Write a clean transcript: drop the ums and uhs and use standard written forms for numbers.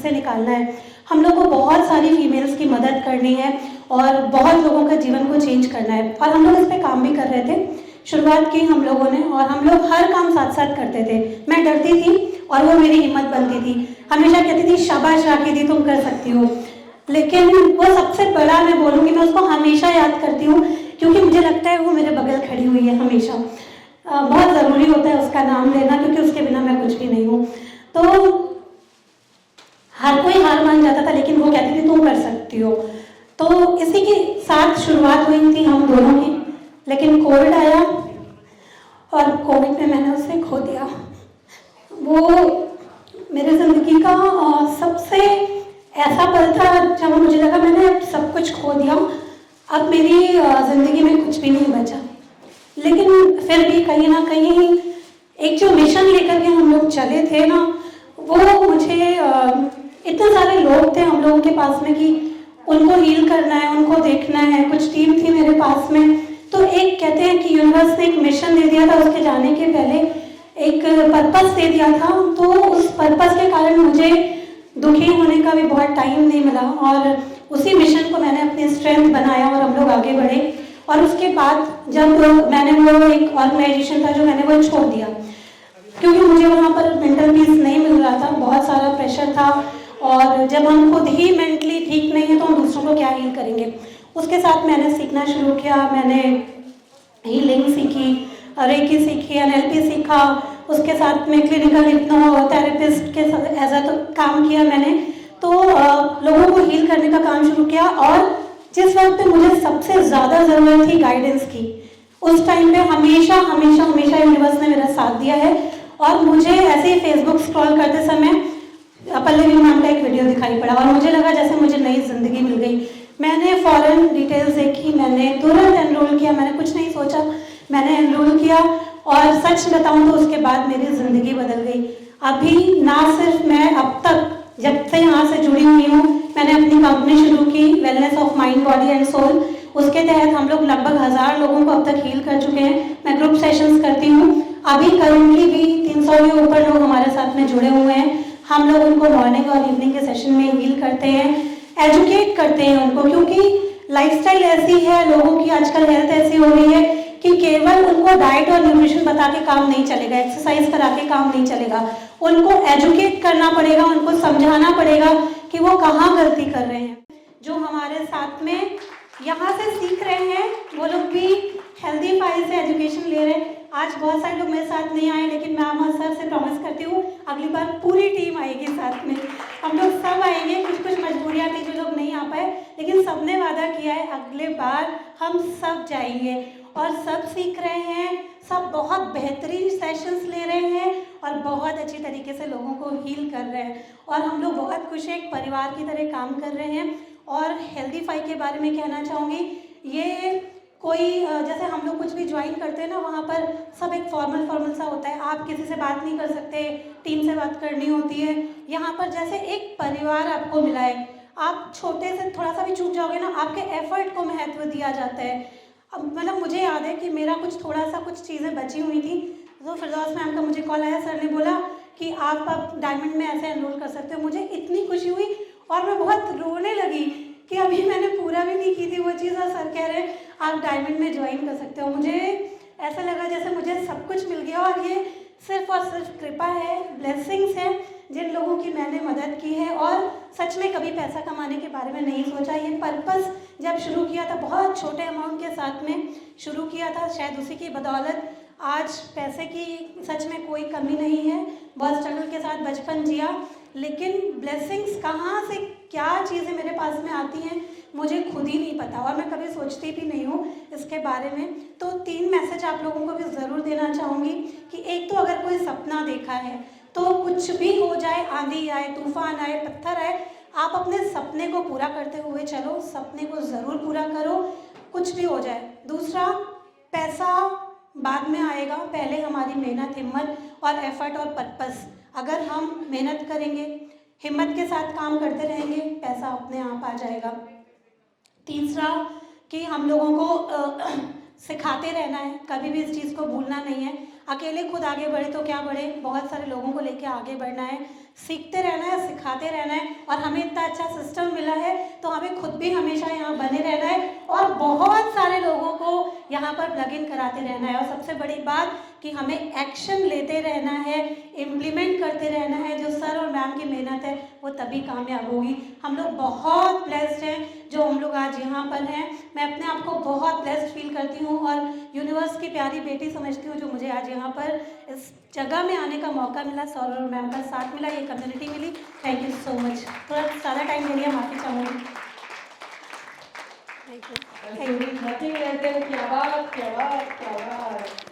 से निकालना है। हम लोग को बहुत सारी फीमेल्स की मदद करनी है और बहुत लोगों का जीवन को चेंज करना है, और हम लोग इस पर काम भी कर रहे थे। शुरुआत की हम लोगों ने, और हम लोग हर काम साथ साथ करते थे। मैं डरती थी और वो मेरी हिम्मत बनती थी, हमेशा कहती थी शाबाश राखी दी, तुम कर सकती हो। लेकिन वो सबसे बड़ा मैं बोलूँगी, मैं उसको हमेशा याद करती हूँ, क्योंकि मुझे लगता है वो मेरे बगल खड़ी हुई है हमेशा। बहुत ज़रूरी होता है उसका नाम लेना, क्योंकि उसके बिना मैं कुछ भी नहीं हूँ। तो हर कोई हार मान जाता था, लेकिन वो कहती थी तुम कर सकती हो। तो इसी के साथ शुरुआत हुई थी हम दोनों की, लेकिन कोविड आया और कोविड में मैंने उसे खो दिया। वो मेरे ज़िंदगी का सबसे ऐसा पल था जब मुझे लगा मैंने अब सब कुछ खो दिया, अब मेरी ज़िंदगी में कुछ भी नहीं बचा। लेकिन फिर भी कहीं ना कहीं एक जो मिशन लेकर के हम लोग चले थे ना, वो मुझे इतने सारे लोग थे हम लोगों के पास में कि उनको हील करना है, उनको देखना है, कुछ टीम थी मेरे पास में। तो एक कहते हैं कि यूनिवर्स ने एक मिशन दे दिया था, उसके जाने के पहले एक पर्पस दे दिया था। तो उस पर्पस के कारण मुझे दुखी होने का भी बहुत टाइम नहीं मिला, और उसी मिशन को मैंने अपनी स्ट्रेंथ बनाया और हम लोग आगे बढ़े। और उसके बाद जब मैंने वो एक ऑर्गेनाइजेशन था जो मैंने वो छोड़ दिया, क्योंकि मुझे वहाँ पर मेंटल पीस नहीं मिल रहा था, बहुत सारा प्रेशर था, और जब हम खुद ही मेंटली ठीक नहीं है तो हम दूसरों को क्या हील करेंगे। उसके साथ मैंने सीखना शुरू किया, मैंने हीलिंग सीखी, रेकी सीखी, एनएलपी सीखा, उसके साथ में क्लिनिकल हिप्नोथेरेपिस्ट के एज अ काम किया मैंने। तो लोगों को हील करने का काम शुरू किया, और जिस वक्त पे मुझे सबसे ज़्यादा ज़रूरत थी गाइडेंस की, उस टाइम पे हमेशा हमेशा हमेशा यूनिवर्स ने मेरा साथ दिया है। और मुझे ऐसे ही फेसबुक स्क्रॉल करते समय पल्लवी मैम का एक वीडियो दिखाई पड़ा, और मुझे लगा जैसे मुझे नई ज़िंदगी मिल गई। मैंने फ़ौरन डिटेल्स देखी, मैंने तुरंत एनरोल किया, मैंने कुछ नहीं सोचा, मैंने एनरोल किया, और सच बताऊं तो उसके बाद मेरी ज़िंदगी बदल गई। अभी ना सिर्फ मैं, अब तक जब से यहाँ से जुड़ी हुई हूँ, मैंने अपनी कंपनी शुरू की wellness of mind body and soul. उसके तहत हम लोग लगभग 1000 लोगों को अब तक हील कर चुके हैं। मैं ग्रुप सेशंस करती हूँ, अभी करेंटली भी 300 के ऊपर लोग हमारे साथ में जुड़े हुए हैं। हम लोग उनको मॉर्निंग और इवनिंग के सेशन में हील करते हैं, एजुकेट करते हैं उनको, क्योंकि लाइफस्टाइल ऐसी है लोगों की, आजकल हेल्थ ऐसी हो रही है कि केवल उनको डाइट और न्यूट्रिशन बता के काम नहीं चलेगा, एक्सरसाइज करा के काम नहीं चलेगा, उनको एजुकेट करना पड़ेगा, उनको समझाना पड़ेगा कि वो कहाँ गलती कर रहे हैं। जो हमारे साथ में यहाँ से सीख रहे हैं वो लोग भी हेल्दीफाई से एजुकेशन ले रहे हैं। आज बहुत सारे लोग मेरे साथ नहीं आए, लेकिन मैं अमर सर से प्रॉमिस करती हूँ अगली बार पूरी टीम आएगी साथ में, हम लोग सब आएंगे। कुछ मजबूरियाँ थी जो लोग नहीं आ पाए, लेकिन सबने वादा किया है अगले बार हम सब जाएंगे, और सब सीख रहे हैं, सब बहुत बेहतरीन सेशंस ले रहे हैं और बहुत अच्छी तरीके से लोगों को हील कर रहे हैं, और हम लोग बहुत खुश हैं, एक परिवार की तरह काम कर रहे हैं। और हेल्दीफाई के बारे में कहना चाहूँगी, ये कोई जैसे हम लोग कुछ भी ज्वाइन करते हैं ना, वहाँ पर सब एक फॉर्मल सा होता है, आप किसी से बात नहीं कर सकते, टीम से बात करनी होती है। यहाँ पर जैसे एक परिवार आपको मिला है, आप छोटे से थोड़ा सा भी चूक जाओगे ना, आपके एफर्ट को महत्व दिया जाता है। अब मतलब मुझे याद है कि मेरा थोड़ा सा कुछ चीज़ें बची हुई थी, तो फिरदौस मैम का मुझे कॉल आया, सर ने बोला कि आप अब डायमंड में ऐसे एनरोल कर सकते हो। मुझे इतनी खुशी हुई और मैं बहुत रोने लगी कि अभी मैंने पूरा भी नहीं की थी वो चीज़, और सर कह रहे हैं आप डायमंड में ज्वाइन कर सकते हो। मुझे ऐसा लगा जैसे मुझे सब कुछ मिल गया, और ये सिर्फ और सिर्फ कृपा है, ब्लेसिंग्स हैं जिन लोगों की मैंने मदद की है। और सच में कभी पैसा कमाने के बारे में नहीं सोचा। ये पर्पस जब शुरू किया था बहुत छोटे अमाउंट के साथ में शुरू किया था, शायद उसी की बदौलत आज पैसे की सच में कोई कमी नहीं है। बहुत स्ट्रगल के साथ बचपन जिया, लेकिन ब्लेसिंग्स कहाँ से क्या चीज़ें मेरे पास में आती हैं मुझे खुद ही नहीं पता, और मैं कभी सोचती भी नहीं हूँ इसके बारे में। तो 3 मैसेज आप लोगों को भी ज़रूर देना चाहूँगी कि एक तो अगर कोई सपना देखा है तो कुछ भी हो जाए, आंधी आए, तूफान आए, पत्थर आए, आप अपने सपने को पूरा करते हुए चलो, सपने को ज़रूर पूरा करो, कुछ भी हो जाए। दूसरा, पैसा बाद में आएगा, पहले हमारी मेहनत, हिम्मत और एफर्ट और पर्पस। अगर हम मेहनत करेंगे, हिम्मत के साथ काम करते रहेंगे, पैसा अपने आप आ जाएगा। तीसरा कि हम लोगों को सिखाते रहना है, कभी भी इस चीज़ को भूलना नहीं है। अकेले खुद आगे बढ़े तो क्या बढ़े, बहुत सारे लोगों को लेके आगे बढ़ना है। सीखते रहना है, सिखाते रहना है, और हमें इतना अच्छा सिस्टम मिला है तो हमें खुद भी हमेशा यहाँ बने रहना है और बहुत सारे लोगों को यहाँ पर प्लग इन कराते रहना है। और सबसे बड़ी बात कि हमें एक्शन लेते रहना है, इम्प्लीमेंट करते रहना है। जो सर और मैम की मेहनत है वो तभी कामयाब होगी। हम लोग बहुत ब्लेस्ड हैं जो हम लोग आज यहाँ पर हैं। मैं अपने आप को बहुत ब्लेस्ड फील करती हूँ और यूनिवर्स की प्यारी बेटी समझती हूँ जो मुझे आज यहाँ पर इस जगह में आने का मौका मिला, सर और मैम का साथ मिला, ये कम्युनिटी मिली। Thank you so much. थोड़ा ज़्यादा टाइम ले लिया, माफ़ी चाहूँगी। Thank you. Nothing less than क्या बात, क्या बात, क्या बात।